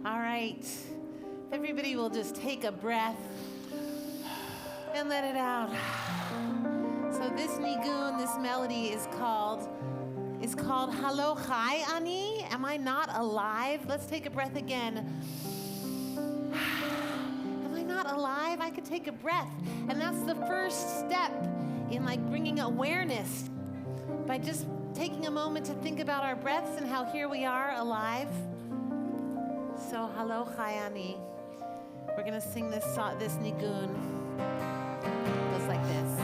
All right. If everybody will just take a breath and let it out. So this nigun, this melody is called Halo Chai Ani. Am I not alive? Let's take a breath again. Am I not alive? I could take a breath. And that's the first step in bringing awareness by just taking a moment to think about our breaths and how here we are alive. So Halo Chai Ani. We're going to sing this nigun. It goes like this.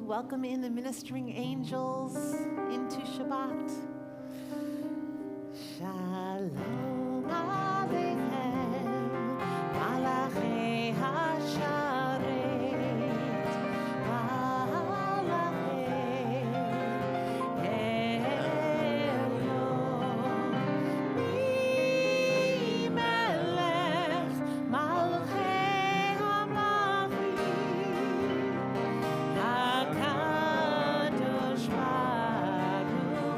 Welcome in the ministering angels into Shabbat. Shalom Aleichem, Malachei Hasharet, Malachei Elyon, Melech, Malachei Hamachim, Hakadosh Baruch Hu.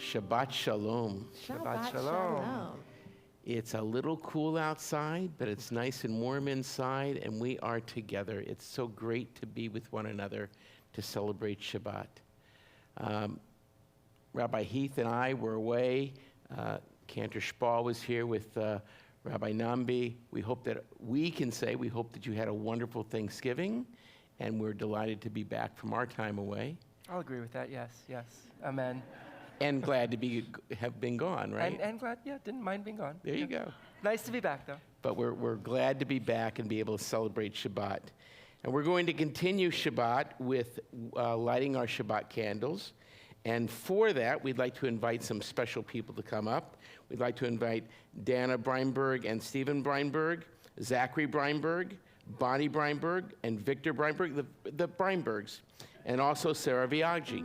Shabbat Shalom. Shabbat Shalom. It's a little cool outside, but it's nice and warm inside, and we are together. It's so great to be with one another to celebrate Shabbat. Rabbi Heath and I were away. Cantor Spall was here with Rabbi Nambi. We hope that you had a wonderful Thanksgiving, and we're delighted to be back from our time away. I'll agree with that, yes. Amen. And glad to have been gone, right? And glad, didn't mind being gone. There you go. Nice to be back, though. But we're glad to be back and be able to celebrate Shabbat. And we're going to continue Shabbat with lighting our Shabbat candles. And for that, we'd like to invite some special people to come up. We'd like to invite Dana Breinberg and Stephen Breinberg, Zachary Breinberg, Bonnie Breinberg, and Victor Breinberg, the Breinbergs, and also Sarah Viaggi.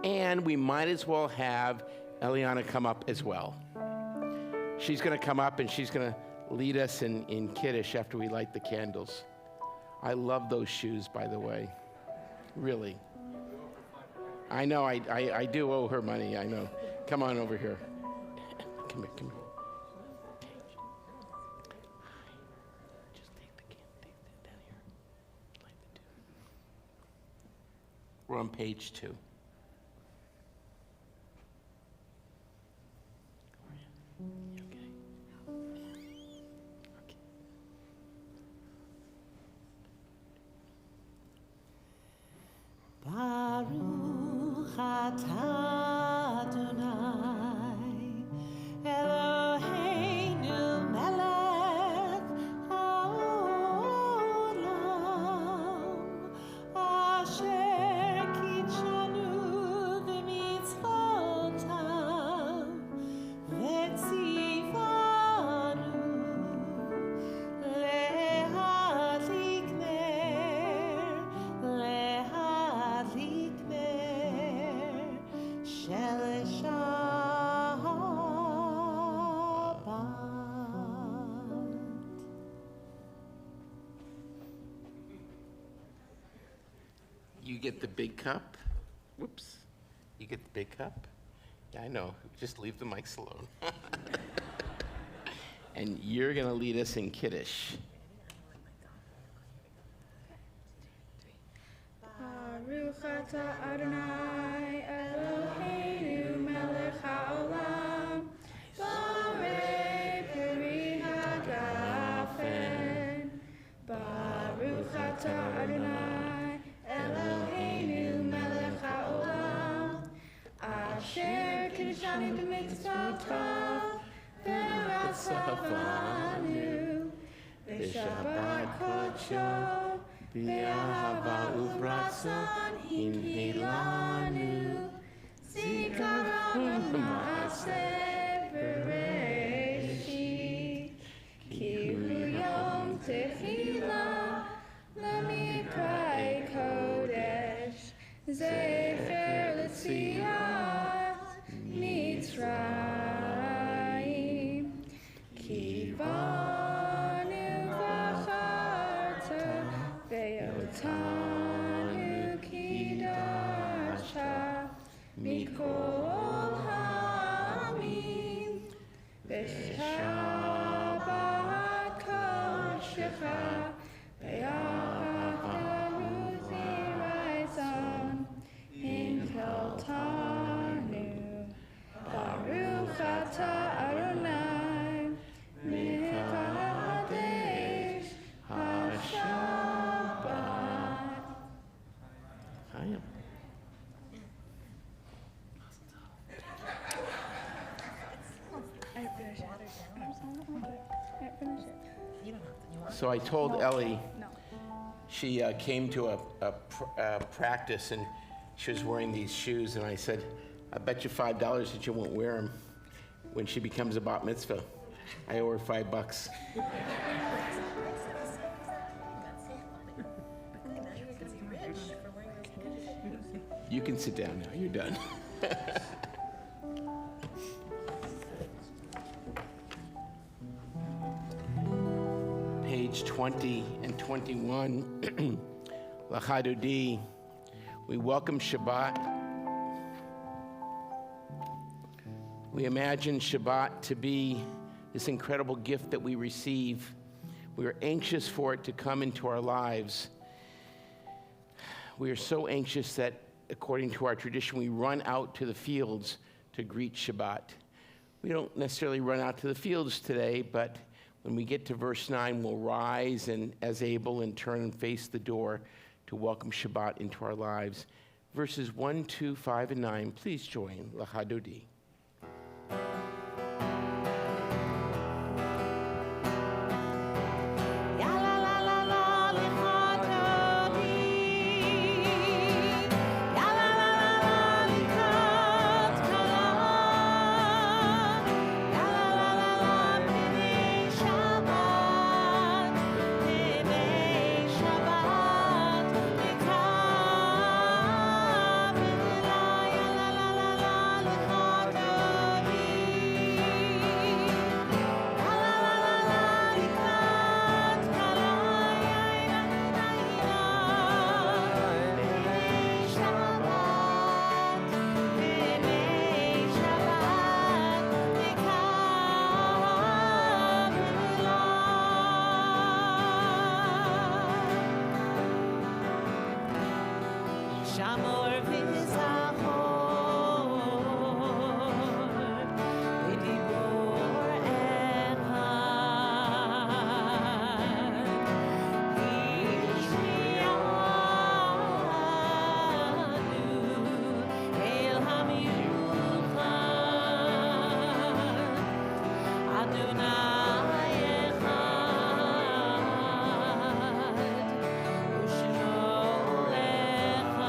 And we might as well have Eliana come up as well. She's going to come up and she's going to lead us in Kiddush after we light the candles. I love those shoes, by the way. Really. I know, I do owe her money, I know. Come on over here. Come here. Just take the candle, take that down here. Light the two. We're on page 2. You okay? Okay. Baruch atah Adonai, Eloheinu melech haolam, asher kitshanu b'mitzvotav, v'tzivanu lehadlik ner shel Shabbat. You get the big cup. Whoops. You get the big cup. Yeah, I know. Just leave the mics alone. And you're going to lead us in Kiddush. Baruch atah Adonai Eloheinu melech haolam borei peri hagafen. Baruch atah Adonai Eloheinu melech haolam asher kiddushanu b'mitzvotav v'ratzavanu v'shabbat kodsho B'ahava uvratzon hinhilanu zikaron ma'aseh bereshit kiruyom tehila lemikrai kodesh zecher l'tziat mitzrayim kivanu v'charta ve'otanu kidasha mikol ha'amim v'shabbat kodshcha ve'ahavtahu ziraizon inkeltanu Baruch atah Adonai mekadesh haShabbat. Hi. So I told Ellie, she came to a practice and she was wearing these shoes, and I said, I bet you $5 that you won't wear them when she becomes a bat mitzvah. I owe her $5. You can sit down now, you're done. Page 20 and 21, L'chadodi, we welcome Shabbat. We imagine Shabbat to be this incredible gift that we receive. We are anxious for it to come into our lives. We are so anxious that, according to our tradition, we run out to the fields to greet Shabbat. We don't necessarily run out to the fields today, but when we get to verse 9, we'll rise and, as able, and turn and face the door to welcome Shabbat into our lives. Verses 1, 2, 5, and 9, please join L'Hadodi. Shamor v'zachor, v'dibor echad, v'shmi'anu el hamiluchad, Adonai echad, u'shmo echad.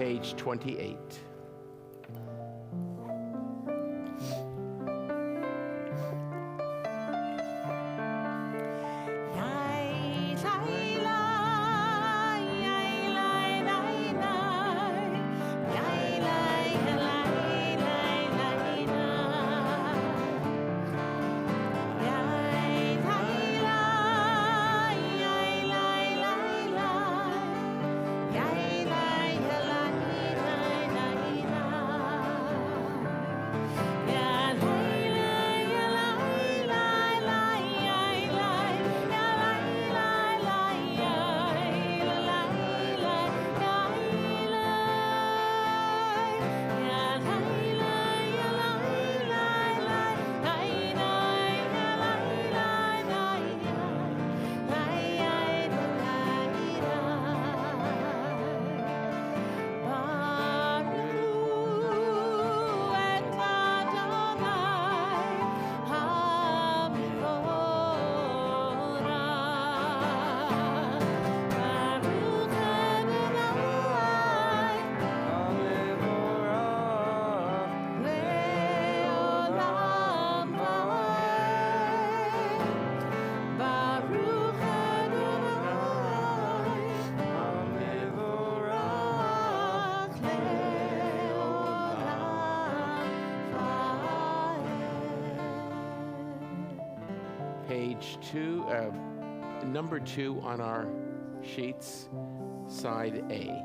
Page 28. Page 2, number 2 on our sheets, side A.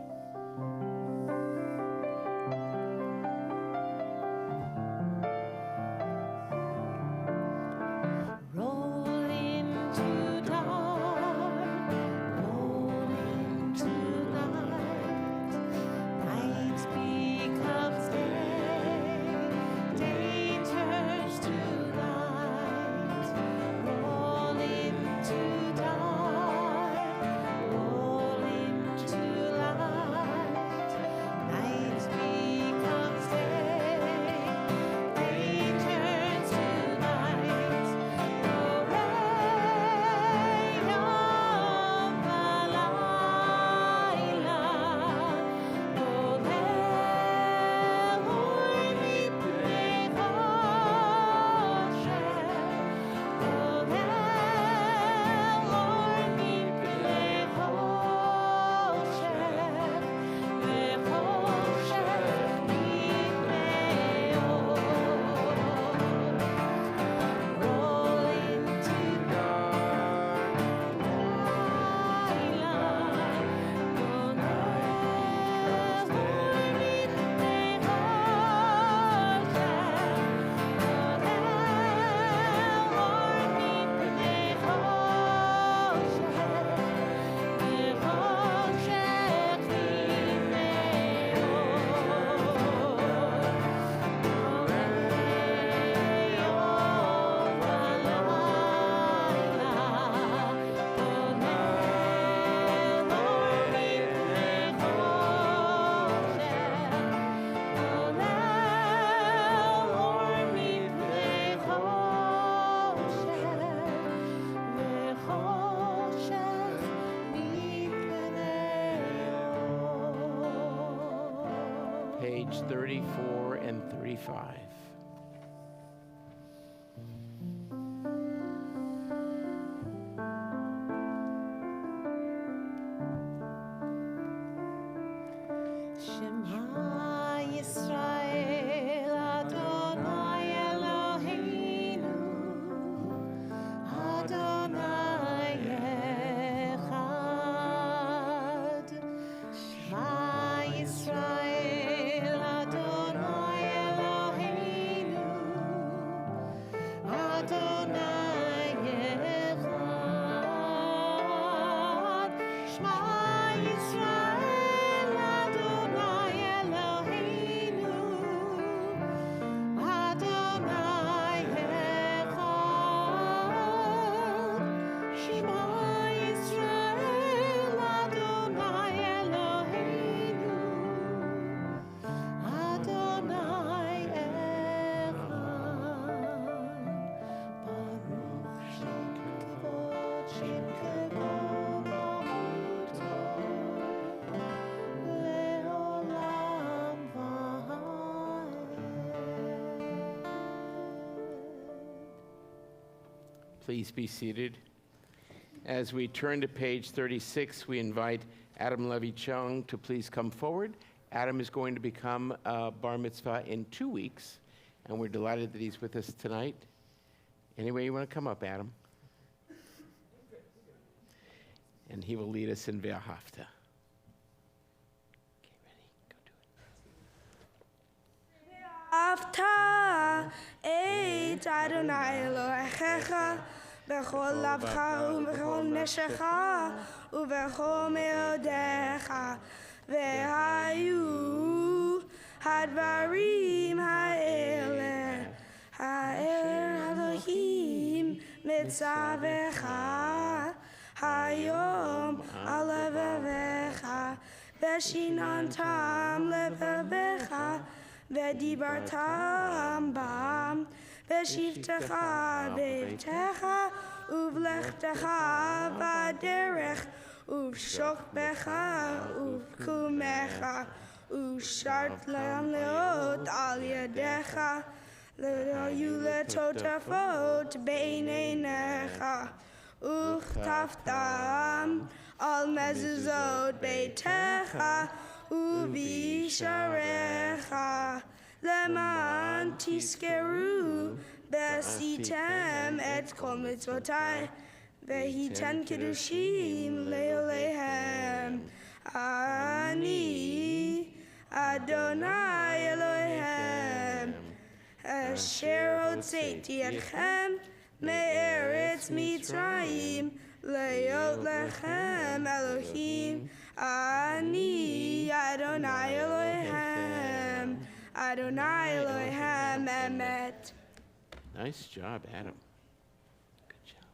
Page 34 and 35. Shema Yisrael Adonai Eloheinu Adonai Echad. Shema Yisrael Adonai Eloheinu Adonai Echad. Shema Yisrael Adonai Eloheinu Adonai Echad. Shema Yisrael Adonai Eloheinu Adonai Echad. Baruch Shem Kavod Mahuto Please be seated. As we turn to page 36, we invite Adam Levy Chung to please come forward. Adam is going to become a bar mitzvah in 2 weeks, and we're delighted that he's with us tonight. Anyway, you want to come up, Adam? And he will lead us in Ve'ahavta. Okay, ready? Go do it. Afta et Adonai Elohecha bechol lavcha ubechol neshecha ubechol meodecha vehayu hadvarim ha'ele Elohim mitzavecha hayom alevevecha veshinantam levevecha ודיברתם בם, ושבתך ביתך, ובלכתך בדרך, ובשוכבך ובקומך, ושרת למלאות על ידיך, לא יהיו לטוטפות בין עיניך, וכתבתם על מזוזות ביתך, ובשעריך למען תזכרו ועשיתם את כל מצוותיי והייתם קדושים לאלוהיהם אני אדוני אלוהיהם אשר הוצאתי אתכם מארץ מצרים להיות לכם אלוהים אני אדוני אלוהיהם, אדוני אלוהיהם אמת. Nice job, Adam. Good job.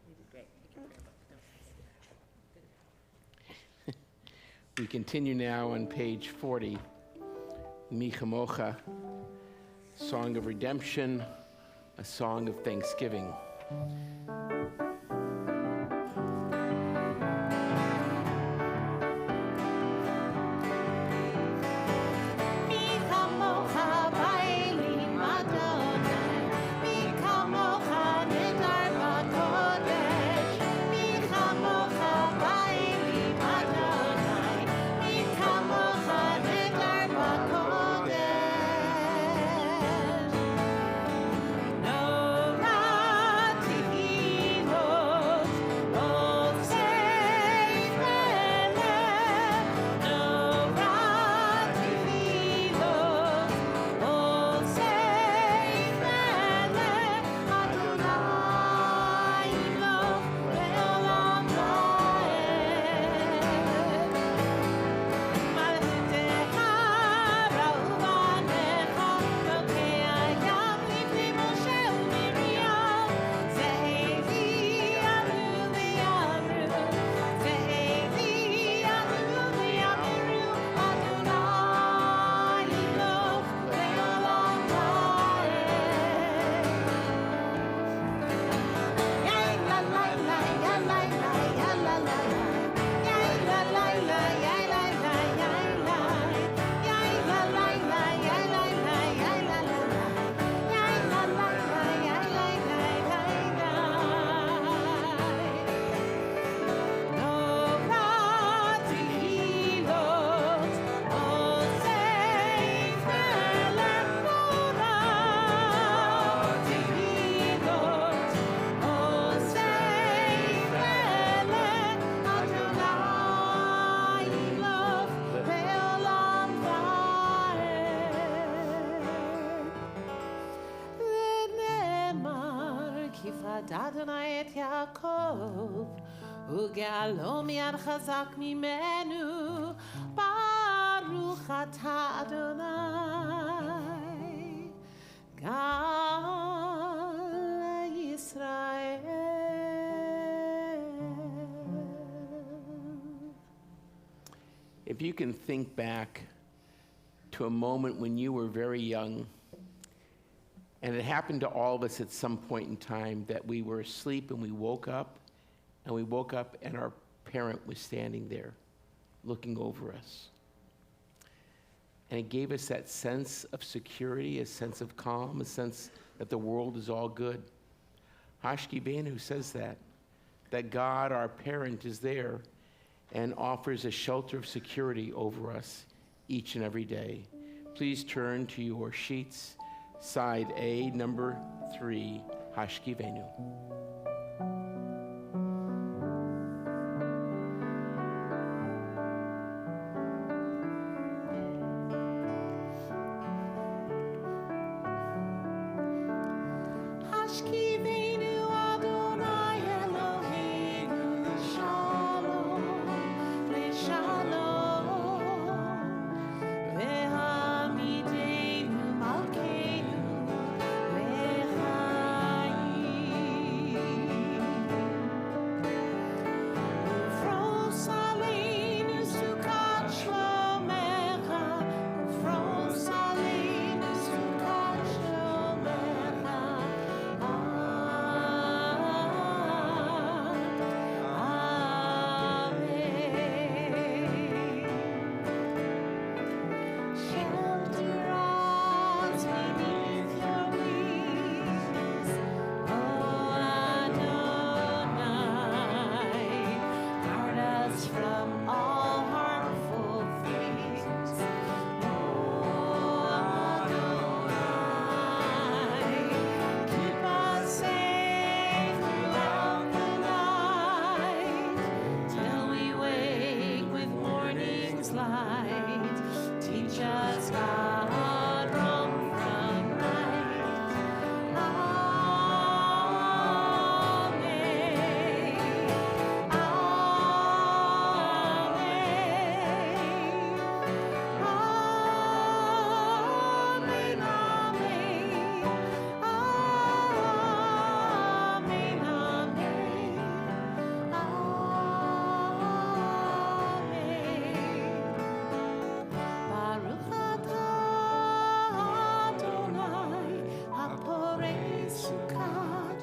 We continue now on page 40, Mi Chamocha, Song of Redemption, a song of thanksgiving. אדוני את יעקב, וגאלו מיד חזק ממנו, ברוך אתה אדוני, גאל ישראל. If you can think back to a moment when you were very young, and it happened to all of us at some point in time that we were asleep and we woke up and our parent was standing there looking over us. And it gave us that sense of security, a sense of calm, a sense that the world is all good. Hashkibenu says that God, our parent, is there and offers a shelter of security over us each and every day. Please turn to your sheets, side A, number 3, Hashkivenu. Hashkivenu Adonai Eloheinu Shalom Shalom Ve'hamidenu Malkeinu Lechaim Ufros aleinu Sukat Shlomecha Ufros aleinu Sukat Shlomecha Shelter us beneath your wings, O Adonai. Guard us from all harmful things, O Adonai. Keep us safe throughout the night, till we wake with morning's light. Teach us, God, wrong from right. Amen. Amen. Amen. Baruch atah Adonai, haporei sukat,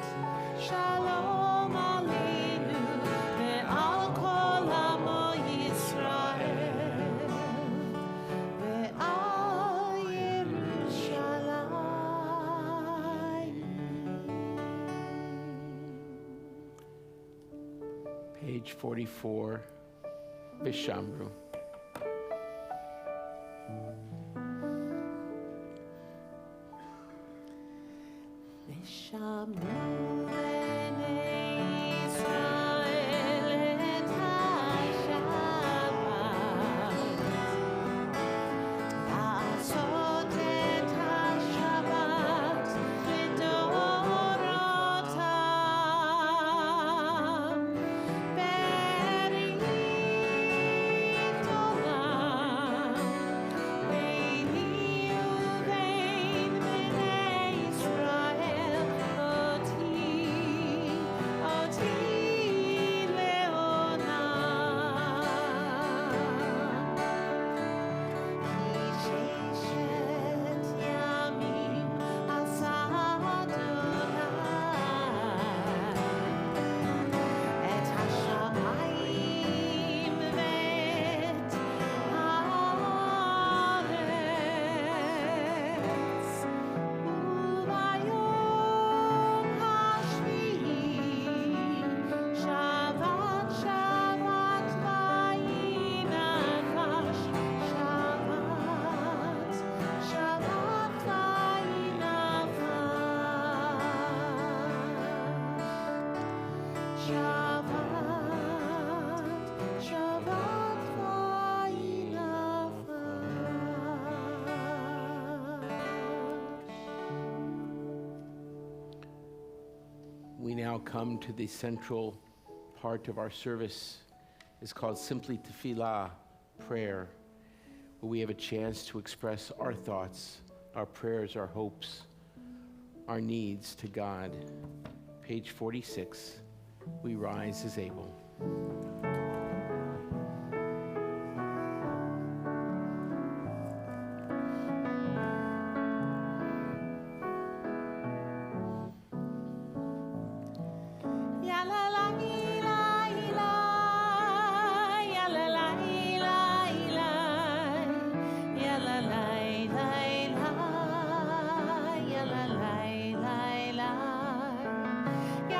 shalom aleinu, ve'al kol amo Yisrael, ve'al Yerushalayim. Page 44, Vishamru. Vishamru b'nei Yisrael et haShabbat, לעשות את השבת לדורותם, ברית עולם ביני ובין בני ישראל, אותי לעולם. כי ששת ימים עשה אדוני את השמיים ואת הארץ, וביום השביעי שבת שבת וינפש, שבת שבת וינפש, שבת שבת וינפש. We now come to the central part of our service. It's called simply tefillah, prayer, where we have a chance to express our thoughts, our prayers, our hopes, our needs to God. Page 46, we rise as able. Ya la la ila ila, ya la la ila ila, ya la la ila ila, ya la la ila ila, ya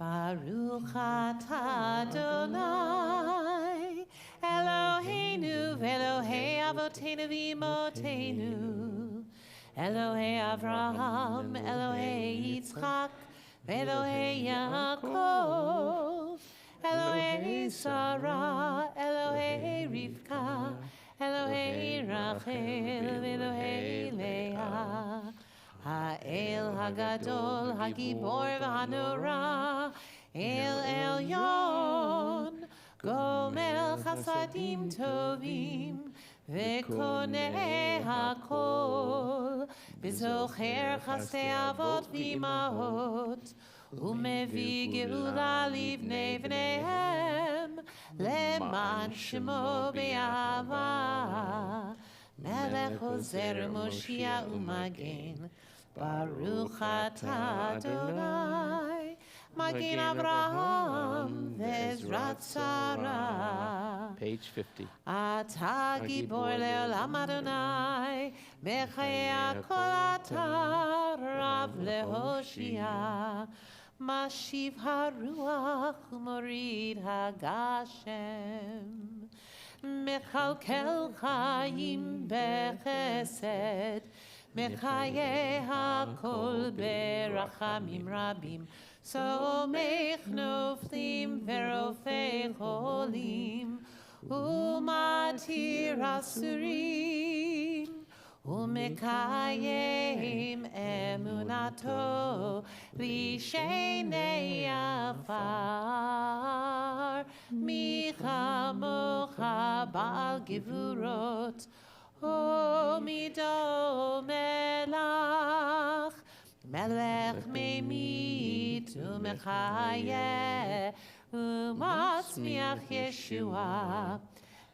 Baruch atah Adonai, Eloheinu v'Elohei Avotenu v'Imotenu, Elohei Avraham, Elohei Yitzchak, v'Elohei Yaakov, Elohei Sarah, Elohei Rivka, Elohei Rachel, v'Elohei Leah, Ha'el Hagadol, Hagibor v'Hanora, El Elyon, Gomel Chasadim Tovim, V'Koneh HaKol, V'Zocher Chasdei Avot v'Imahot, U'Mevi Geula Livnei V'neihem, Leman Shemo Be'ava, Melech Ozer Moshiach U'Magen, Baruch atah Adonai, Magen Avraham v'Ezrat Sarah. Page 50. Atah Gibor Le'olam Adonai, Mechayeh Kol Atah Rav Lehoshia, Mashiv HaRuach U'Morid HaGashem, Mechalkel Chaim Bechesed, Mechayeh HaKol Berachamim Rabim, Somech Noflim Verofei Cholim, Umatir Asurim, Umekayim Emunato, Lishenei Afar, Micha Mocha Bal Gevurot, Omido Melach, Melech Memit Umechayeh, Umasmiach Yeshua,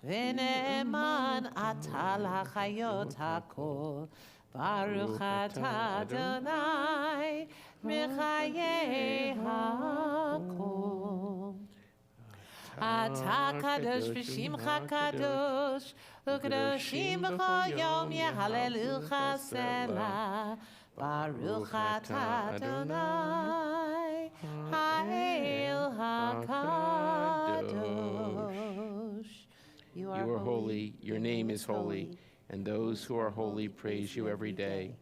V'ne'eman atah l'chayot hakol, Baruch atah Adonai, Mechayeh hakol. Atah kadosh v'shimcha kadosh, U'kadoshim b'chol yom yehallelucha selah, Baruch atah Adonai, Ha'el HaKadosh. You are holy, your name is holy, and those who are holy praise you every day.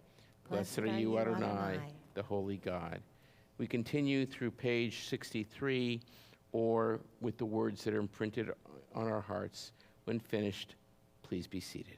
Blessed are you, Adonai, the holy God. We continue through page 63, or with the words that are imprinted on our hearts. When finished, please be seated.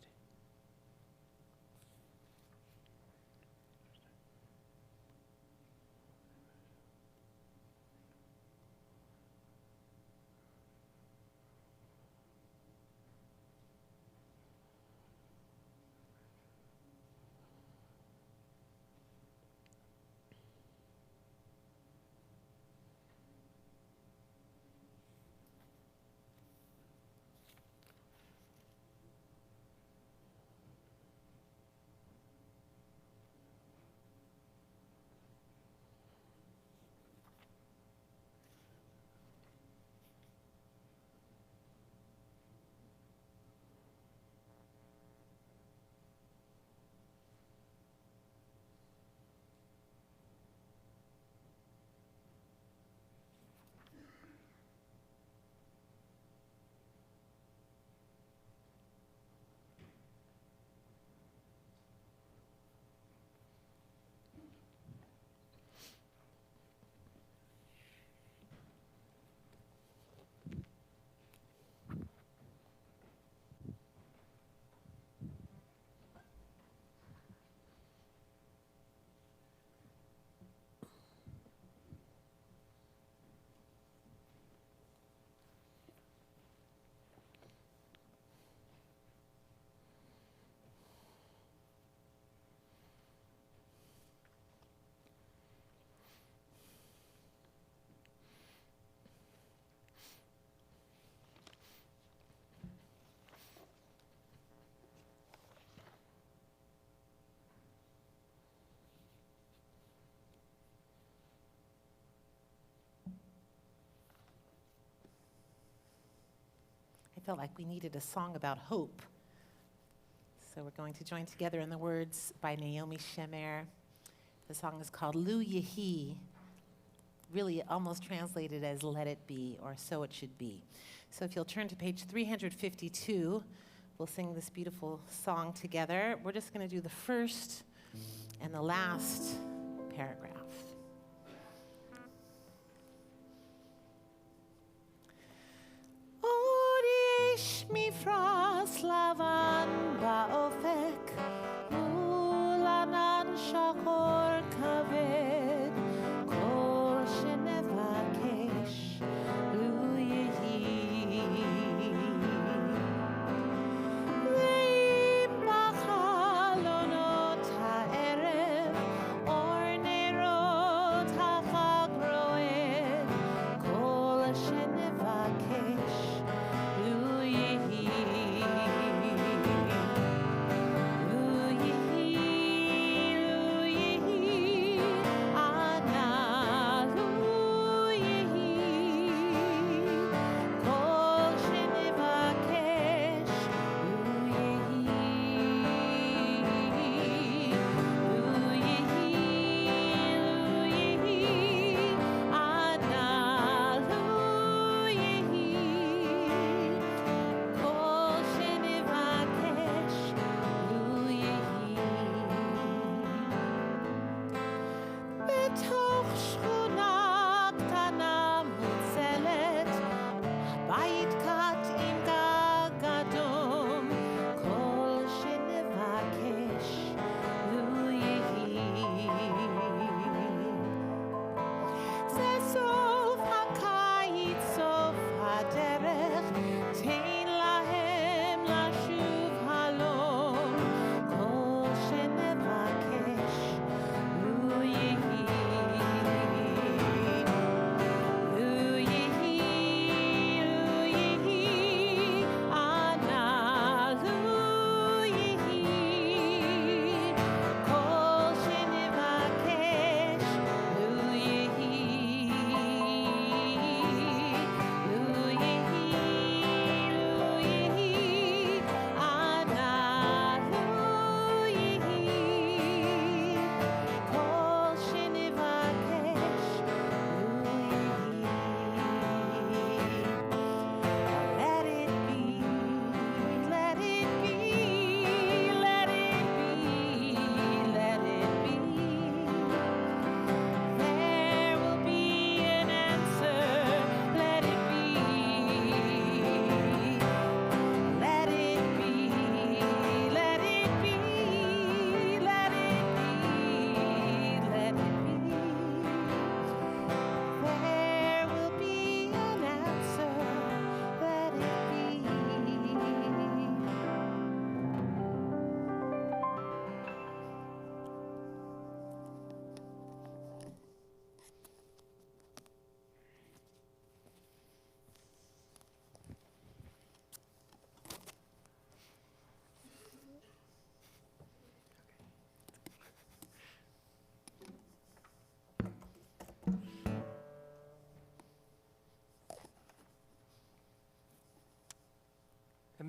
I felt like we needed a song about hope. So we're going to join together in the words by Naomi Shemer. The song is called Lu Yehi, really almost translated as Let It Be, or So It Should Be. So if you'll turn to page 352, we'll sing this beautiful song together. We're just going to do the first and the last paragraph. מפרש לבן באופק, מול ענן שחור כבד, כל שנבקש לו יהי. ואם בחלונות הערב אור נרות החג רועד, כל שנבקש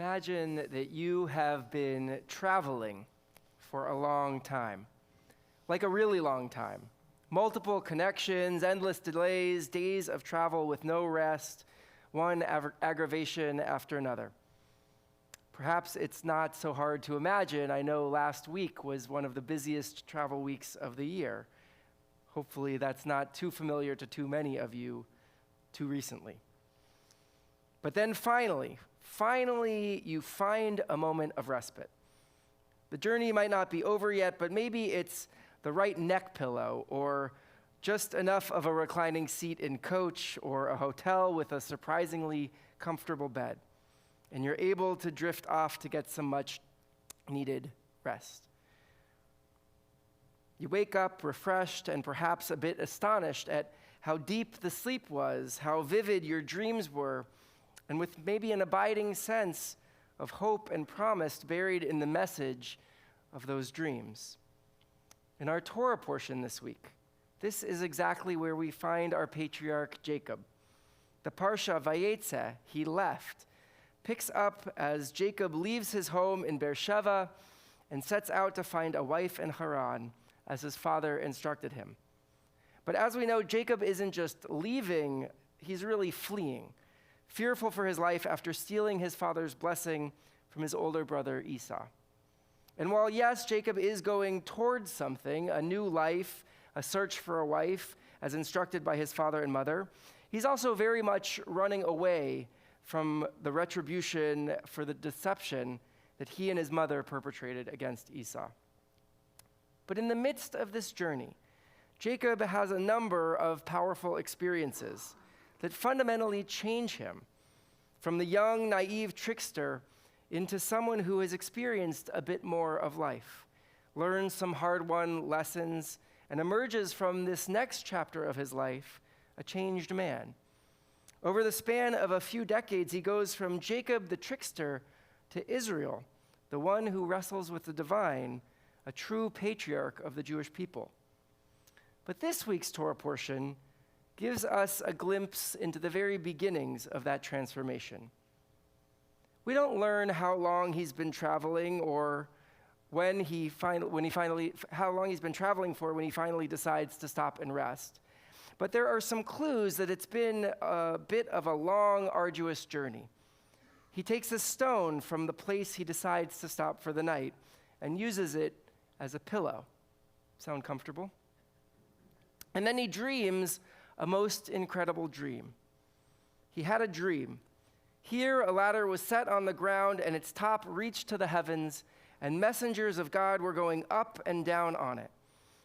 Imagine that you have been traveling for a long time, like a really long time. Multiple connections, endless delays, days of travel with no rest, one aggravation after another. Perhaps it's not so hard to imagine. I know last week was one of the busiest travel weeks of the year. Hopefully that's not too familiar to too many of you too recently. But then finally, you find a moment of respite. The journey might not be over yet, but maybe it's the right neck pillow or just enough of a reclining seat in coach or a hotel with a surprisingly comfortable bed. And you're able to drift off to get some much needed rest. You wake up refreshed and perhaps a bit astonished at how deep the sleep was, how vivid your dreams were, and with maybe an abiding sense of hope and promise buried in the message of those dreams. In our Torah portion this week, this is exactly where we find our patriarch Jacob. The Parsha Vayetze, he left, picks up as Jacob leaves his home in Beersheba and sets out to find a wife in Haran, as his father instructed him. But as we know, Jacob isn't just leaving, he's really fleeing, fearful for his life after stealing his father's blessing from his older brother Esau. And while, yes, Jacob is going towards something, a new life, a search for a wife, as instructed by his father and mother, he's also very much running away from the retribution for the deception that he and his mother perpetrated against Esau. But in the midst of this journey, Jacob has a number of powerful experiences that fundamentally change him from the young, naive trickster into someone who has experienced a bit more of life, learns some hard-won lessons, and emerges from this next chapter of his life a changed man. Over the span of a few decades, he goes from Jacob the trickster to Israel, the one who wrestles with the divine, a true patriarch of the Jewish people. But this week's Torah portion gives us a glimpse into the very beginnings of that transformation. We don't learn how long he's been traveling or how long he's been traveling for when he finally decides to stop and rest. But there are some clues that it's been a bit of a long, arduous journey. He takes a stone from the place he decides to stop for the night and uses it as a pillow. Sound comfortable? And then he dreams a most incredible dream. He had a dream. Here a ladder was set on the ground and its top reached to the heavens, and messengers of God were going up and down on it.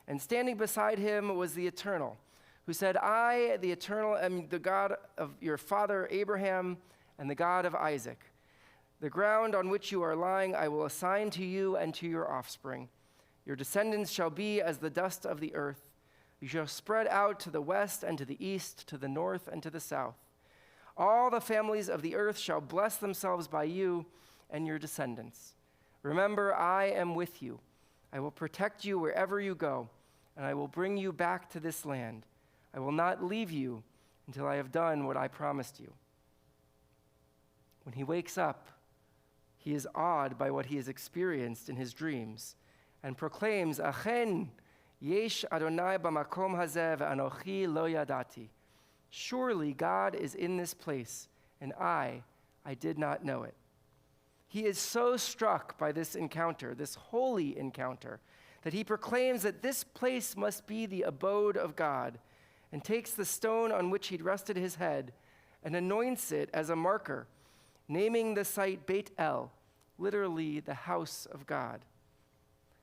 And standing beside him was the Eternal, who said, I, the Eternal, am the God of your father Abraham and the God of Isaac. The ground on which you are lying I will assign to you and to your offspring. Your descendants shall be as the dust of the earth. You shall spread out to the west and to the east, to the north and to the south. All the families of the earth shall bless themselves by you and your descendants. Remember, I am with you. I will protect you wherever you go, and I will bring you back to this land. I will not leave you until I have done what I promised you. When he wakes up, he is awed by what he has experienced in his dreams and proclaims, Achen, yesh Adonai b'makom hazeh ve'anochi lo yadati. Surely God is in this place, and I did not know it. He is so struck by this encounter, this holy encounter, that he proclaims that this place must be the abode of God, and takes the stone on which he'd rested his head and anoints it as a marker, naming the site Beit El, literally the house of God.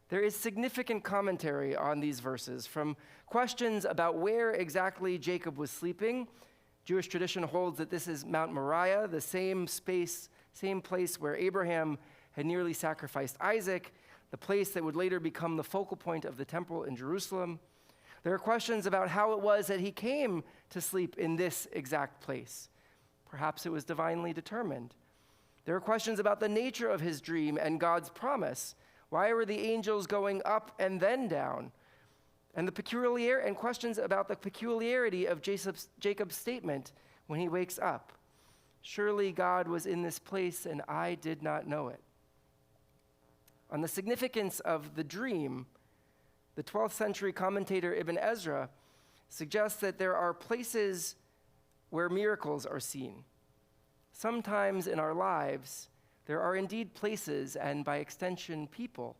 There is significant commentary on these verses, from questions about where exactly Jacob was sleeping. Jewish tradition holds that this is Mount Moriah, the same place where Abraham had nearly sacrificed Isaac, the place that would later become the focal point of the temple in Jerusalem. There are questions about how it was that he came to sleep in this exact place. Perhaps it was divinely determined. There are questions about the nature of his dream and God's promise. Why were the angels going up and then down? And questions about the peculiarity of Jacob's statement when he wakes up. Surely God was in this place and I did not know it. On the significance of the dream, the 12th century commentator Ibn Ezra suggests that there are places where miracles are seen. Sometimes in our lives, there are indeed places, and by extension, people,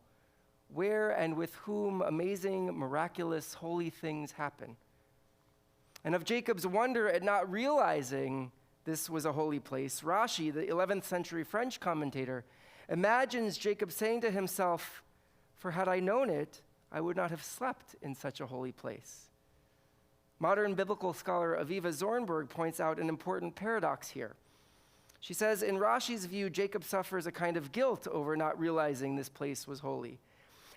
where and with whom amazing, miraculous, holy things happen. And of Jacob's wonder at not realizing this was a holy place, Rashi, the 11th century French commentator, imagines Jacob saying to himself, "For had I known it, I would not have slept in such a holy place." Modern biblical scholar Aviva Zornberg points out an important paradox here. She says, in Rashi's view, Jacob suffers a kind of guilt over not realizing this place was holy.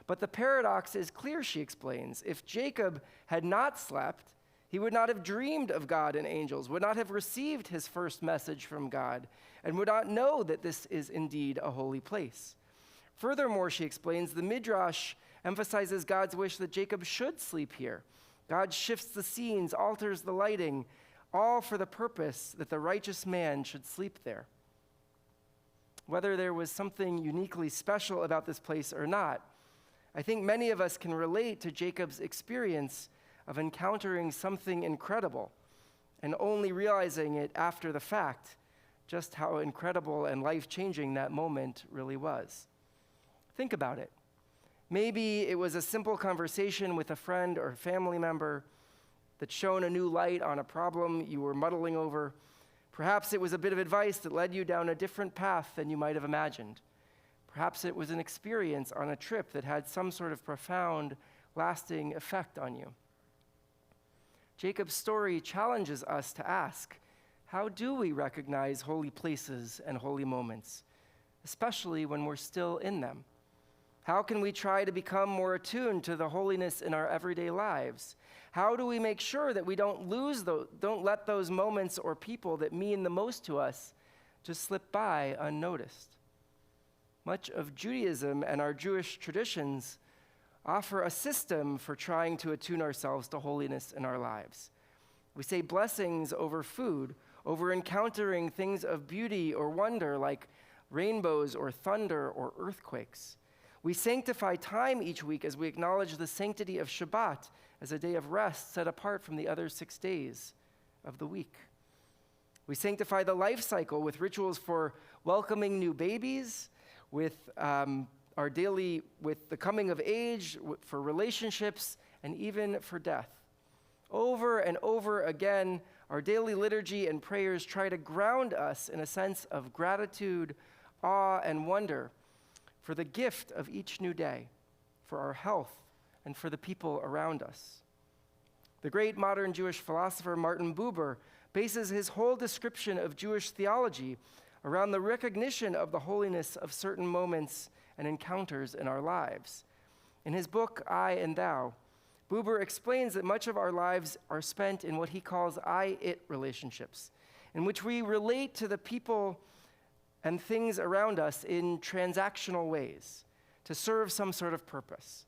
But the paradox is clear, she explains. If Jacob had not slept, he would not have dreamed of God and angels, would not have received his first message from God, and would not know that this is indeed a holy place. Furthermore, she explains, the Midrash emphasizes God's wish that Jacob should sleep here. God shifts the scenes, alters the lighting, all for the purpose that the righteous man should sleep there. whether there was something uniquely special about this place or not. I think many of us can relate to Jacob's experience of encountering something incredible and only realizing it after the fact, just how incredible and life-changing that moment really was. Think about it. Maybe it was a simple conversation with a friend or family member that shone a new light on a problem you were muddling over. Perhaps it was a bit of advice that led you down a different path than you might have imagined. Perhaps it was an experience on a trip that had some sort of profound, lasting effect on you. Jacob's story challenges us to ask, how do we recognize holy places and holy moments, especially when we're still in them? How can we try to become more attuned to the holiness in our everyday lives? How do we make sure that we don't let those moments or people that mean the most to us just slip by unnoticed? Much of Judaism and our Jewish traditions offer a system for trying to attune ourselves to holiness in our lives. We say blessings over food, over encountering things of beauty or wonder like rainbows or thunder or earthquakes. We sanctify time each week as we acknowledge the sanctity of Shabbat as a day of rest set apart from the other 6 days of the week. We sanctify the life cycle with rituals for welcoming new babies, with the coming of age, for relationships, and even for death. Over and over again, our daily liturgy and prayers try to ground us in a sense of gratitude, awe, and wonder for the gift of each new day, for our health, and for the people around us. The great modern Jewish philosopher Martin Buber bases his whole description of Jewish theology around the recognition of the holiness of certain moments and encounters in our lives. In his book, I and Thou, Buber explains that much of our lives are spent in what he calls I-it relationships, in which we relate to the people and things around us in transactional ways to serve some sort of purpose.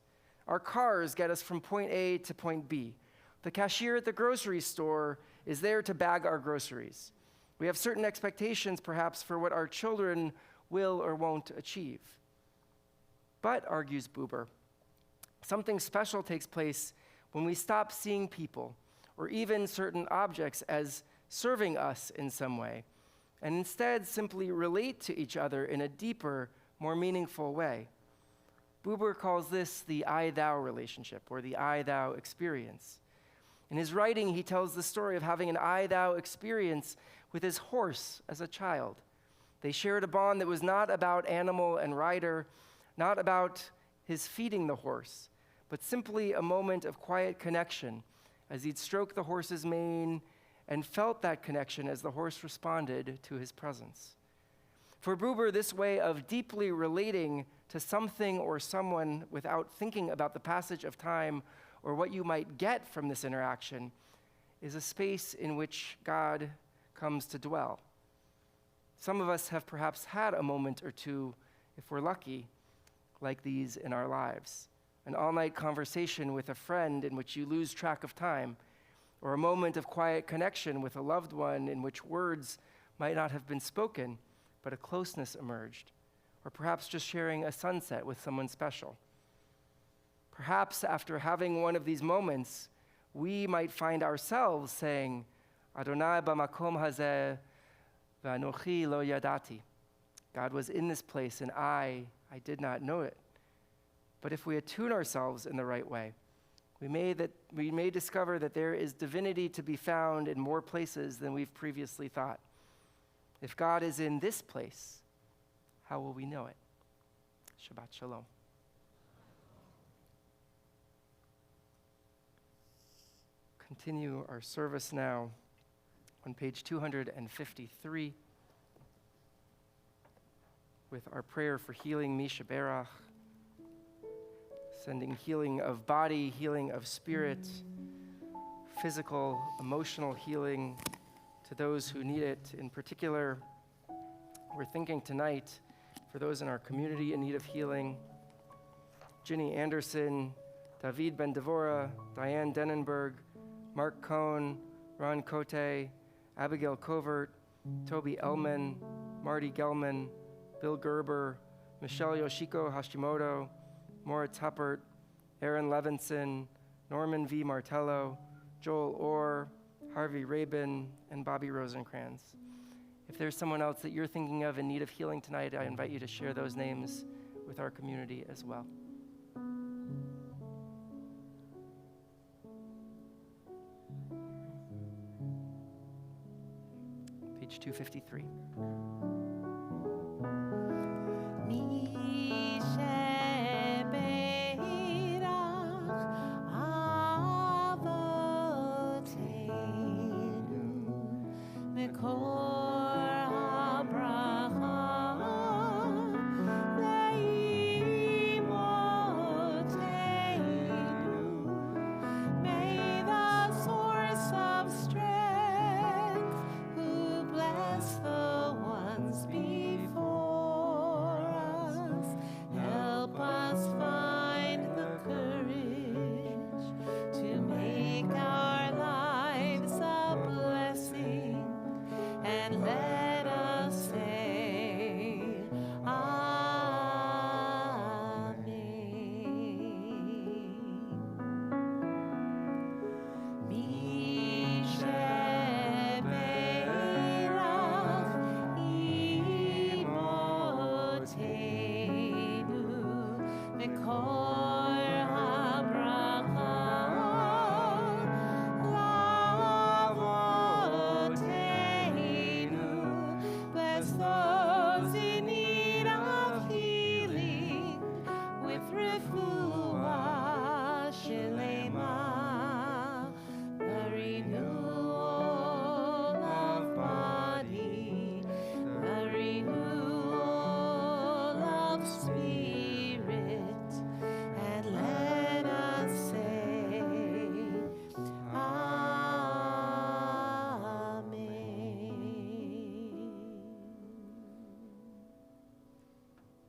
Our cars get us from point A to point B. The cashier at the grocery store is there to bag our groceries. We have certain expectations, perhaps, for what our children will or won't achieve. But, argues Buber, something special takes place when we stop seeing people or even certain objects as serving us in some way, and instead simply relate to each other in a deeper, more meaningful way. Buber calls this the I-thou relationship, or the I-thou experience. In his writing, he tells the story of having an I-thou experience with his horse as a child. They shared a bond that was not about animal and rider, not about his feeding the horse, but simply a moment of quiet connection as he'd stroke the horse's mane and felt that connection as the horse responded to his presence. For Buber, this way of deeply relating to something or someone without thinking about the passage of time or what you might get from this interaction is a space in which God comes to dwell. Some of us have perhaps had a moment or two, if we're lucky, like these in our lives. An all-night conversation with a friend in which you lose track of time, or a moment of quiet connection with a loved one in which words might not have been spoken, but a closeness emerged, or perhaps just sharing a sunset with someone special. Perhaps after having one of these moments, we might find ourselves saying, Adonai b'makom hazeh v'anochi lo yadati. God was in this place and I did not know it. But if we attune ourselves in the right way, we may discover that there is divinity to be found in more places than we've previously thought. If God is in this place, how will we know it? Shabbat Shalom. Continue our service now on page 253 with our prayer for healing, Misha Berach, sending healing of body, healing of spirit, physical, emotional healing to those who need it. In particular, we're thinking tonight for those in our community in need of healing, Ginny Anderson, David Ben Devora, Diane Denenberg, Mark Cohn, Ron Cote, Abigail Covert, Toby Ellman, Marty Gelman, Bill Gerber, Michelle Yoshiko Hashimoto, Moritz Huppert, Aaron Levinson, Norman V. Martello, Joel Orr, Harvey Rabin, and Bobby Rosencrantz. If there's someone else that you're thinking of in need of healing tonight, I invite you to share those names with our community as well. Page 253.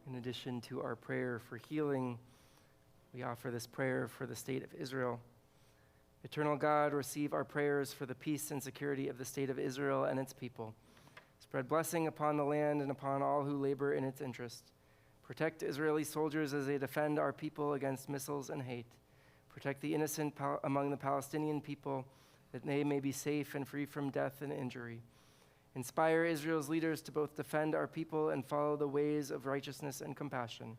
In addition to our prayer for healing, we offer this prayer for the state of Israel. Eternal God, receive our prayers for the peace and security of the state of Israel and its people. Spread blessing upon the land and upon all who labor in its interest. Protect Israeli soldiers as they defend our people against missiles and hate. Protect the innocent among the Palestinian people, that they may be safe and free from death and injury. Inspire Israel's leaders to both defend our people and follow the ways of righteousness and compassion.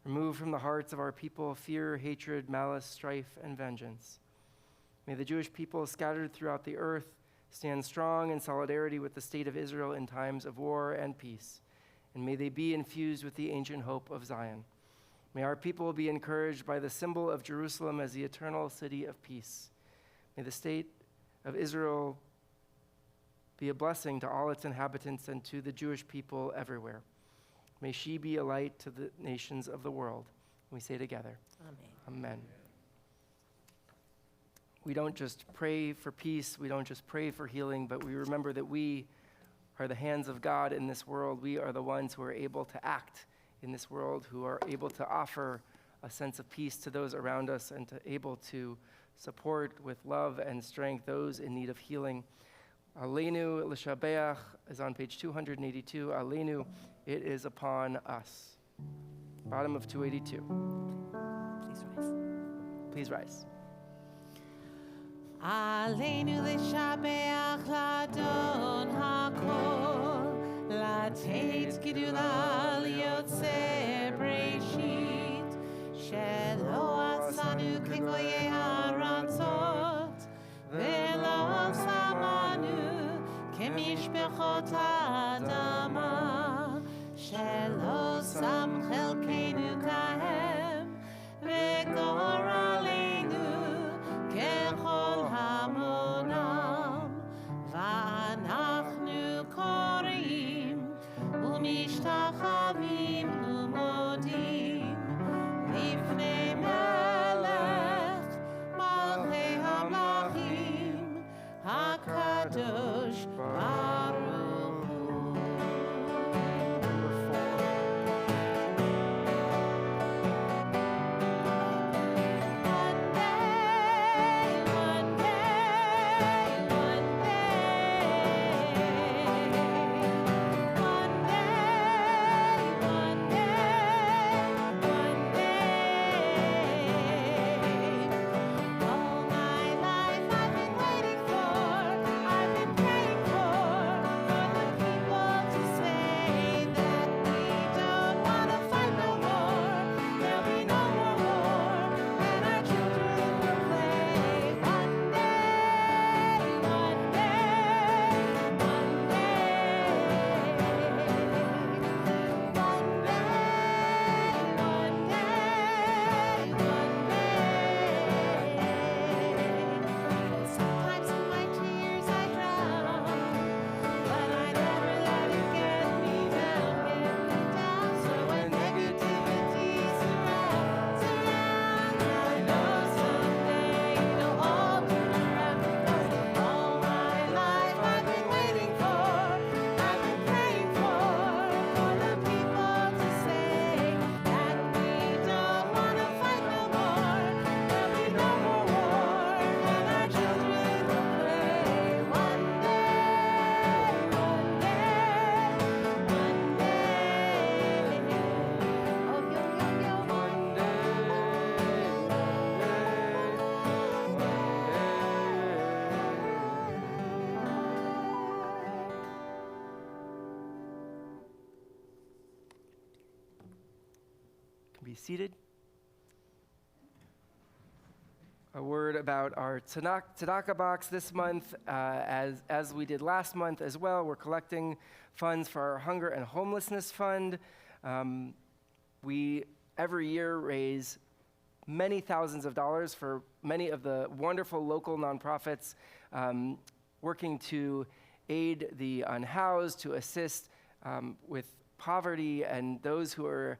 Remove from the hearts of our people fear, hatred, malice, strife, and vengeance. May the Jewish people scattered throughout the earth stand strong in solidarity with the state of Israel in times of war and peace, and may they be infused with the ancient hope of Zion. May our people be encouraged by the symbol of Jerusalem as the eternal city of peace. May the state of Israel be a blessing to all its inhabitants and to the Jewish people everywhere. May she be a light to the nations of the world. We say together, Amen. Amen. We don't just pray for peace, we don't just pray for healing, but we remember that we are the hands of God in this world. We are the ones who are able to act in this world, who are able to offer a sense of peace to those around us and able to support with love and strength those in need of healing. Aleinu l'shabeach is on page 282. Aleinu, it is upon us. Bottom of 282. Please rise. Aleinu l'shabeach l'Adon hakol, לתת גדולה ליוצא בראשית, שלא עשנו כגויי הארצות, ולא שמנו כמשפחות האדמה, שלא שם חלקנו כהם, וגורלנו ככל המונם, ואנחנו קוראים ומשתחווים ומודים לפני מלך מלכי המלכים הקדוש ברוך הוא. One day, Be seated. A word about our tzedakah box this month. As we did last month as well, we're collecting funds for our Hunger and Homelessness Fund. We, every year, raise many thousands of dollars for many of the wonderful local nonprofits working to aid the unhoused, to assist with poverty and those who are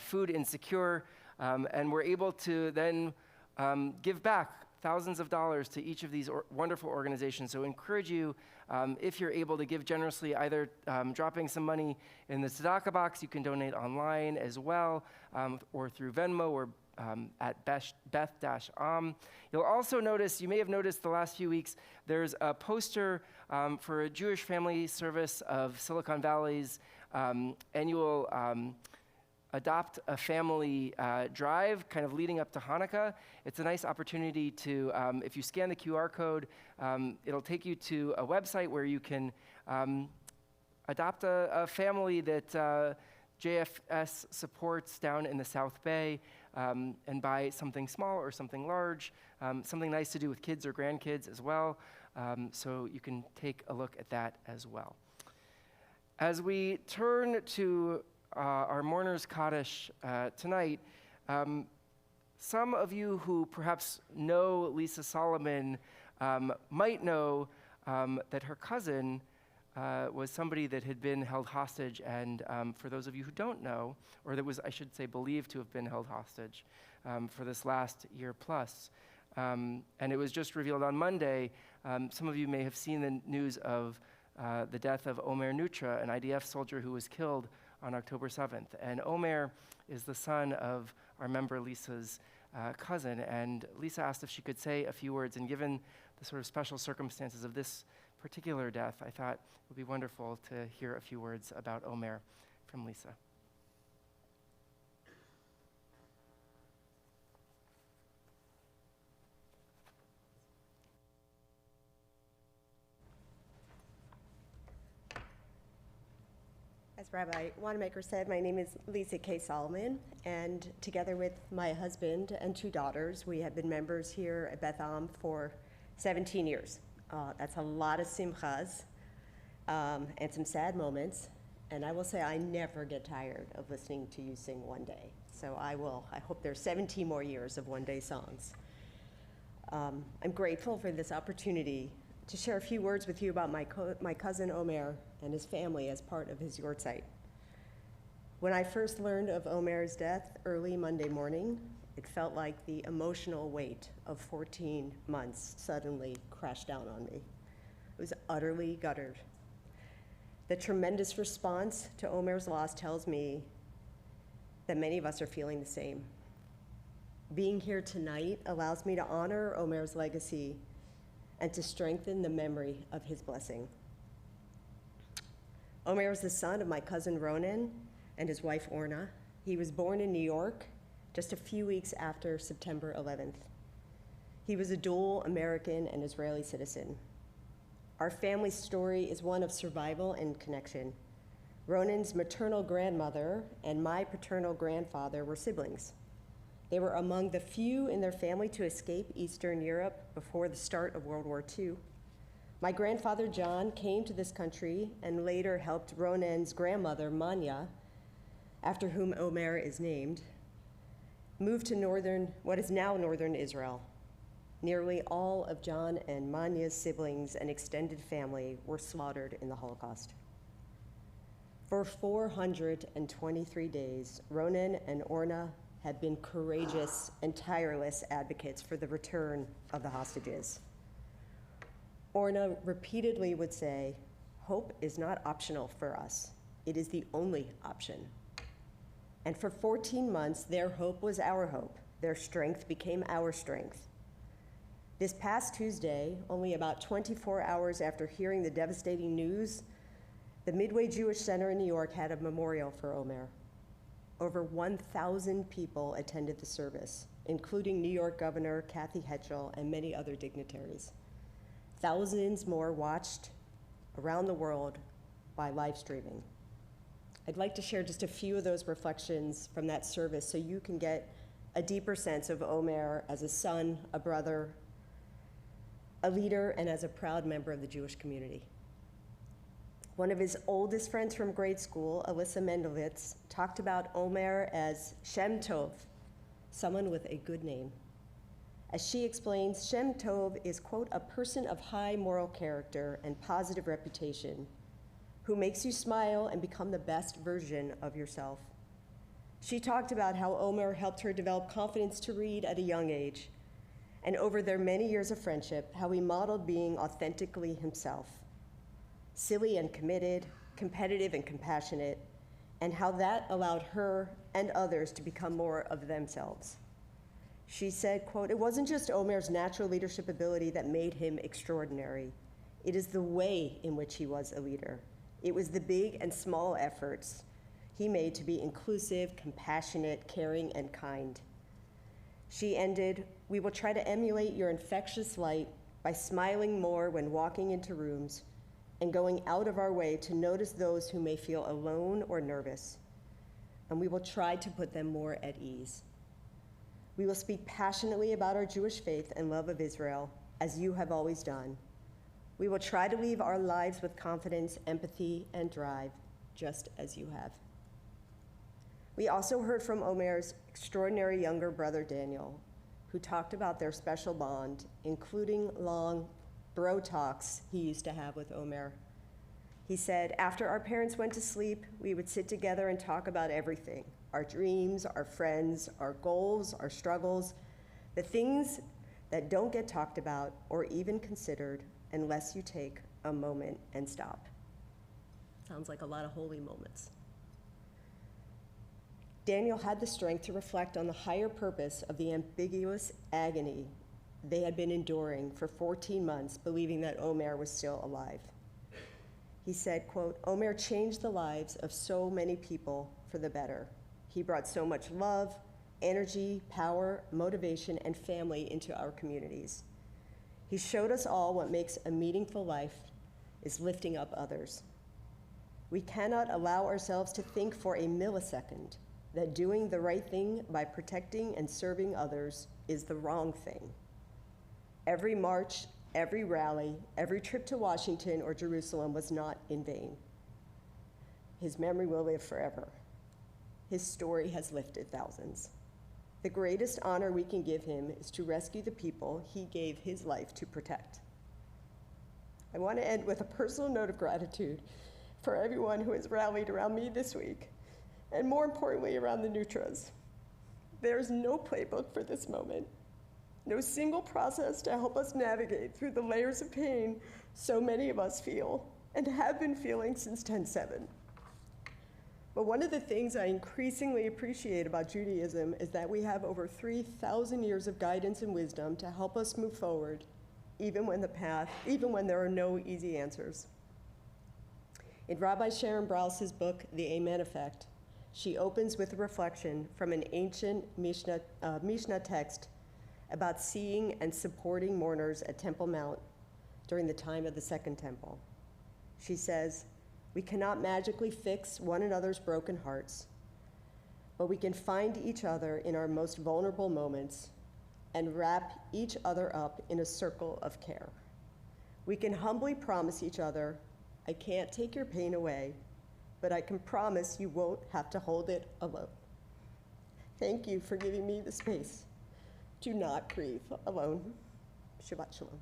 food insecure. And we're able to then give back thousands of dollars to each of these wonderful organizations. So encourage you, if you're able to give generously, either dropping some money in the tzedakah box, you can donate online as well, or through Venmo or at Beth-Am. You'll also notice, you may have noticed the last few weeks, there's a poster for a Jewish family service of Silicon Valley's annual Adopt a Family drive, kind of leading up to Hanukkah. It's a nice opportunity to, if you scan the QR code, it'll take you to a website where you can adopt a family that JFS supports down in the South Bay, and buy something small or something large, something nice to do with kids or grandkids as well. So you can take a look at that as well. As we turn to our Mourner's Kaddish tonight, some of you who perhaps know Lisa Solomon might know that her cousin was somebody that had been held hostage, and for those of you who don't know, or that was, I should say, believed to have been held hostage for this last year plus, and it was just revealed on Monday. Some of you may have seen the news of the death of Omer Nutra, an IDF soldier who was killed on October 7th. And Omer is the son of our member Lisa's cousin, and Lisa asked if she could say a few words, and given the sort of special circumstances of this particular death, I thought it would be wonderful to hear a few words about Omer from Lisa. As Rabbi Wanamaker said, my name is Lisa K. Solomon, and together with my husband and two daughters, we have been members here at Beth-Am for 17 years. That's a lot of simchas and some sad moments, and I will say I never get tired of listening to you sing One Day. So I hope there's 17 more years of One Day songs. I'm grateful for this opportunity to share a few words with you about my cousin Omer and his family as part of his yahrzeit. When I first learned of Omer's death early Monday morning, it felt like the emotional weight of 14 months suddenly crashed down on me. It was utterly guttered. The tremendous response to Omer's loss tells me that many of us are feeling the same. Being here tonight allows me to honor Omer's legacy and to strengthen the memory of his blessing. Omer is the son of my cousin Ronan and his wife Orna. He was born in New York just a few weeks after September 11th. He was a dual American and Israeli citizen. Our family story is one of survival and connection. Ronan's maternal grandmother and my paternal grandfather were siblings. They were among the few in their family to escape Eastern Europe before the start of World War II. My grandfather John came to this country and later helped Ronan's grandmother Manya, after whom Omer is named, move to what is now northern Israel. Nearly all of John and Manya's siblings and extended family were slaughtered in the Holocaust. For 423 days, Ronan and Orna have been courageous and tireless advocates for the return of the hostages. Orna repeatedly would say, "Hope is not optional for us. It is the only option." And for 14 months, their hope was our hope. Their strength became our strength. This past Tuesday, only about 24 hours after hearing the devastating news, the Midway Jewish Center in New York had a memorial for Omer. Over 1,000 people attended the service, including New York Governor Kathy Hochul and many other dignitaries. Thousands more watched around the world by live streaming. I'd like to share just a few of those reflections from that service so you can get a deeper sense of Omer as a son, a brother, a leader, and as a proud member of the Jewish community. One of his oldest friends from grade school, Alyssa Mendelitz, talked about Omer as Shem Tov, someone with a good name. As she explains, Shem Tov is, quote, a person of high moral character and positive reputation who makes you smile and become the best version of yourself. She talked about how Omer helped her develop confidence to read at a young age, and over their many years of friendship, how he modeled being authentically himself, silly and committed, competitive and compassionate, and how that allowed her and others to become more of themselves. She said, quote, it wasn't just Omer's natural leadership ability that made him extraordinary. It is the way in which he was a leader. It was the big and small efforts he made to be inclusive, compassionate, caring, and kind. She ended, we will try to emulate your infectious light by smiling more when walking into rooms and going out of our way to notice those who may feel alone or nervous. And we will try to put them more at ease. We will speak passionately about our Jewish faith and love of Israel, as you have always done. We will try to live our lives with confidence, empathy, and drive, just as you have. We also heard from Omer's extraordinary younger brother, Daniel, who talked about their special bond, including long bro talks he used to have with Omer. He said, after our parents went to sleep, we would sit together and talk about everything, our dreams, our friends, our goals, our struggles, the things that don't get talked about or even considered unless you take a moment and stop. Sounds like a lot of holy moments. Daniel had the strength to reflect on the higher purpose of the ambiguous agony they had been enduring for 14 months, believing that Omer was still alive. He said, quote, Omer changed the lives of so many people for the better. He brought so much love, energy, power, motivation, and family into our communities. He showed us all what makes a meaningful life is lifting up others. We cannot allow ourselves to think for a millisecond that doing the right thing by protecting and serving others is the wrong thing. Every march, every rally, every trip to Washington or Jerusalem was not in vain. His memory will live forever. His story has lifted thousands. The greatest honor we can give him is to rescue the people he gave his life to protect. I want to end with a personal note of gratitude for everyone who has rallied around me this week, and more importantly, around the Nutras. There's no playbook for this moment, no single process to help us navigate through the layers of pain so many of us feel and have been feeling since 10/7. But one of the things I increasingly appreciate about Judaism is that we have over 3,000 years of guidance and wisdom to help us move forward, even when there are no easy answers. In Rabbi Sharon Browse's book, The Amen Effect, she opens with a reflection from an ancient Mishnah text about seeing and supporting mourners at Temple Mount during the time of the Second Temple. She says, we cannot magically fix one another's broken hearts, but we can find each other in our most vulnerable moments and wrap each other up in a circle of care. We can humbly promise each other, I can't take your pain away, but I can promise you won't have to hold it alone. Thank you for giving me the space to not grieve alone. Shabbat Shalom.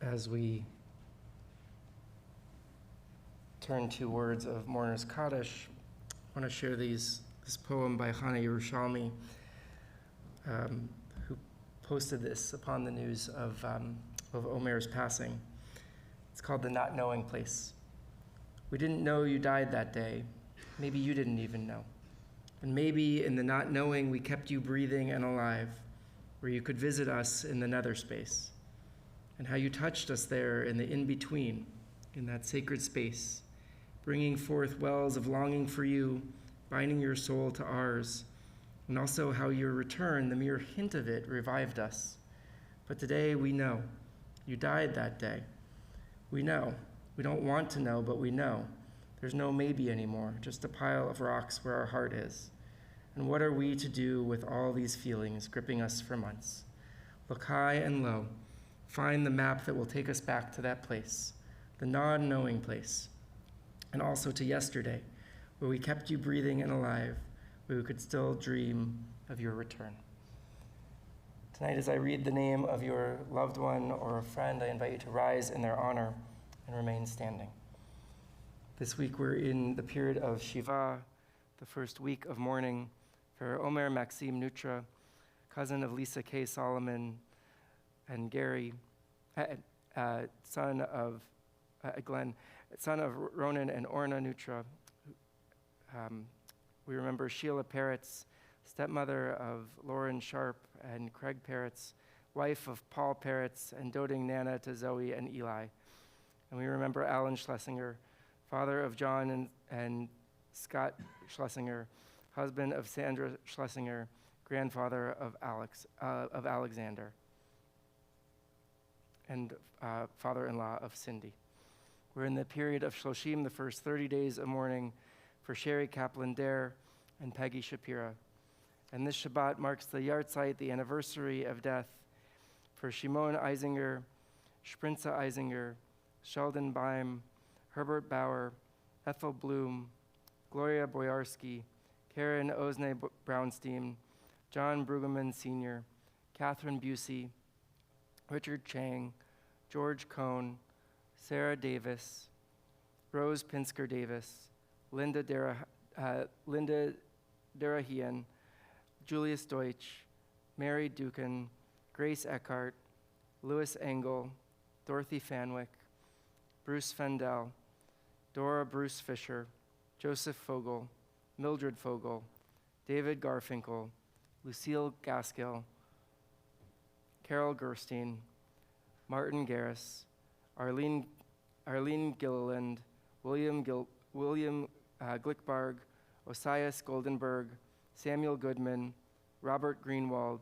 As we turn to words of Mourner's Kaddish, I want to share this poem by Hannah Yerushalmi, who posted this upon the news of Omer's passing. It's called The Not Knowing Place. We didn't know you died that day. Maybe you didn't even know. And maybe in the not knowing, we kept you breathing and alive, where you could visit us in the nether space. And how you touched us there in the in-between, in that sacred space, bringing forth wells of longing for you, binding your soul to ours, and also how your return, the mere hint of it, revived us. But today we know. You died that day. We know. We don't want to know, but we know. There's no maybe anymore, just a pile of rocks where our heart is. And what are we to do with all these feelings gripping us for months? Look high and low. Find the map that will take us back to that place, the non-knowing place, and also to yesterday, where we kept you breathing and alive, where we could still dream of your return. Tonight, as I read the name of your loved one or a friend, I invite you to rise in their honor and remain standing. This week, we're in the period of Shiva, the first week of mourning for Omer Maxime Nutra, cousin of Lisa K. Solomon and Gary, son of Glenn, son of Ronan and Orna Nutra. We remember Sheila Peretz, stepmother of Lauren Sharp and Craig Peretz, wife of Paul Peretz and doting Nana to Zoe and Eli. And we remember Alan Schlesinger, father of John and Scott Schlesinger, husband of Sandra Schlesinger, grandfather of Alexander, and father-in-law of Cindy. We're in the period of Shloshim, the first 30 days of mourning for Sherry Kaplan-Dare and Peggy Shapira. And this Shabbat marks the yahrzeit, the anniversary of death for Shimon Eisinger, Sprinza Eisinger, Sheldon Baim, Herbert Bauer, Ethel Bloom, Gloria Boyarsky, Karen Osne Brownstein, John Brueggemann Sr., Catherine Busey, Richard Chang, George Cohn, Sarah Davis, Rose Pinsker Davis, Linda Derahian, Julius Deutsch, Mary Dukin, Grace Eckhart, Louis Engel, Dorothy Fanwick, Bruce Fendel, Dora Bruce Fisher, Joseph Fogel, Mildred Fogel, David Garfinkel, Lucille Gaskill, Carol Gerstein, Martin Garris, Arlene Gilliland, William Glickbarg, Osias Goldenberg, Samuel Goodman, Robert Greenwald,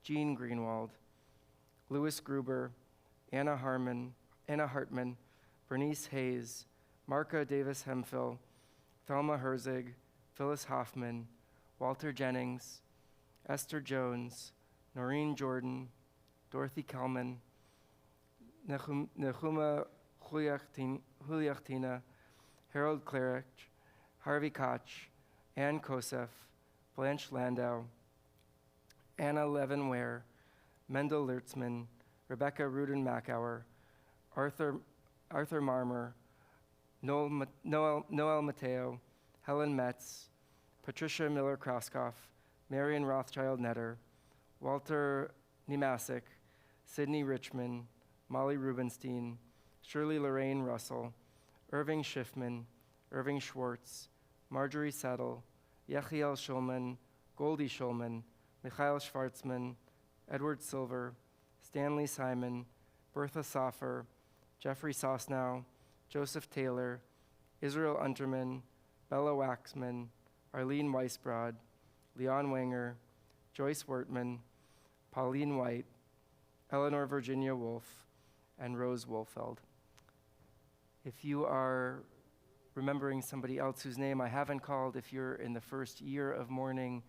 Jean Greenwald, Louis Gruber, Anna Hartman, Bernice Hayes, Marka Davis Hemphill, Thelma Herzig, Phyllis Hoffman, Walter Jennings, Esther Jones, Noreen Jordan, Dorothy Kelman, Nechuma Huliachtina, Harold Klerich, Harvey Koch, Ann Kosef, Blanche Landau, Anna Levin-Ware, Mendel Lertzman, Rebecca Rudin-Macauer, Arthur Marmer, Noel Mateo, Helen Metz, Patricia Miller-Kraskoff, Marion Rothschild-Netter, Walter Nemasic, Sidney Richmond, Molly Rubenstein, Shirley Lorraine Russell, Irving Schiffman, Irving Schwartz, Marjorie Settle, Yechiel Schulman, Goldie Schulman, Mikhail Schwartzman, Edward Silver, Stanley Simon, Bertha Soffer, Jeffrey Sosnow, Joseph Taylor, Israel Unterman, Bella Waxman, Arlene Weisbrod, Leon Wanger, Joyce Wertman, Pauline White, Eleanor Virginia Wolfe, and Rose Wolfeld. If you are remembering somebody else whose name I haven't called, if you're in the first year of mourning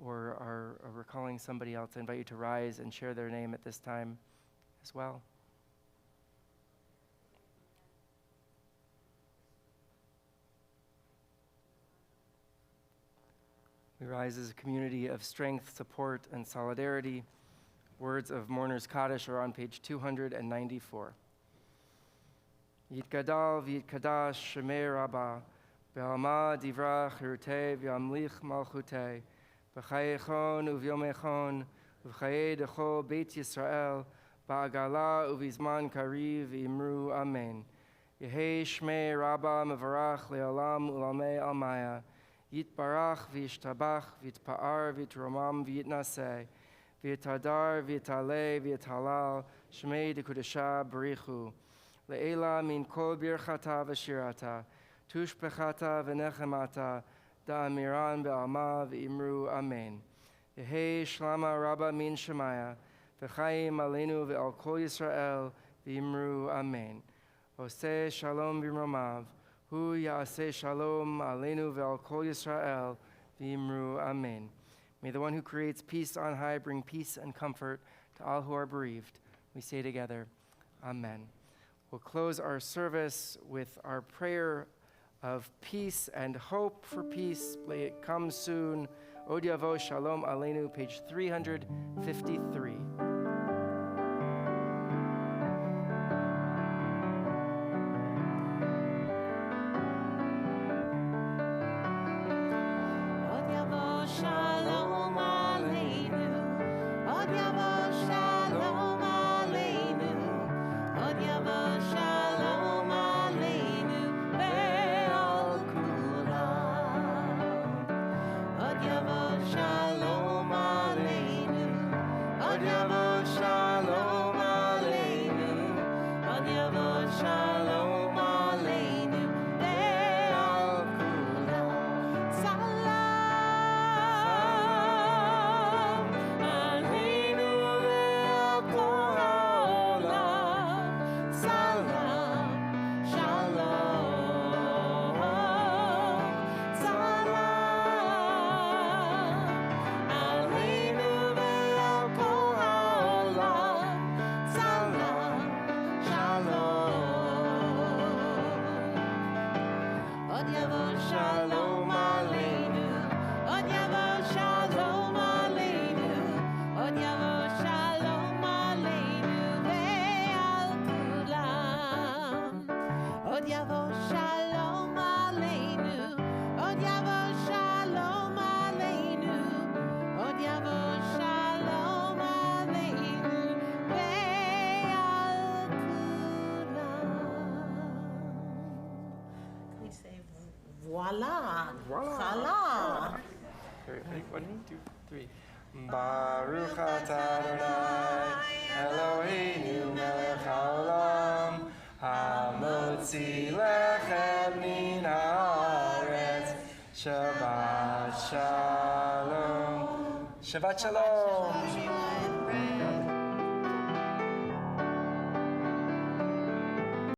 or are recalling somebody else, I invite you to rise and share their name at this time as well. We rise as a community of strength, support, and solidarity. Words of Mourner's Kaddish are on page 294. Yitgadal v'yitkadash shemei Rabbah, be'alma divra chirutei v'yamlich malchutei, b'chayechon uvyomechon, v'chayei dechol Beit Yisrael, ba'agala uvizman kariv v'imru amen. Yehei shmei Rabbah mevarach le'olam ulamei almaya, Yitbarach v'yishtabach v'yitpa'ar v'yitromam v'yitnaseh, v'yitadar v'yitaleh v'yitalal, shmei dekudesha barichu. Le'ela min kol birchata v'shirata, tushbechata v'nechemata, da'amiran be'alma v'imru amen. Yehi shlama rabba min shemaya, v'chaim aleinu ve'al kol Yisrael v'imru amen. Oseh shalom b'mromav, hu ya'aseh shalom aleinu ve'al kol Yisrael v'imru amen. May the one who creates peace on high bring peace and comfort to all who are bereaved. We say together, amen. We'll close our service with our prayer of peace and hope for peace. May it come soon. Od Yavo Shalom Aleinu, page 353. Od Yavo Shalom Aleinu. Od Yavo Shalom Aleinu. Od Yavo Shalom Aleinu. Ve'al kulam. Od Yavo Shalom Aleinu. Od Yavo Shalom Aleinu. Od Yavo Shalom Aleinu. Ve'al kulam. Salam Aleinu ve'al kol ha'olam. Salam, shalom. Salam Aleinu ve'al kol ha'olam. Salam, shalom. Od Yavo Shalom Aleinu. Od Yavo Shalom Aleinu. Od Yavo Shalom Aleinu ve'al kulam. Od Yavo Shalom Aleinu. Od Yavo Shalom Aleinu. Od Yavo Shalom Aleinu ve'al kulam. We say voila. Chala. Ready? 1, 2, 3. Baruch atah Adonai Eloheinu melech haolam, hamotzi lechem min haaretz. Shabbat shalom. Shabbat shalom. Everyone.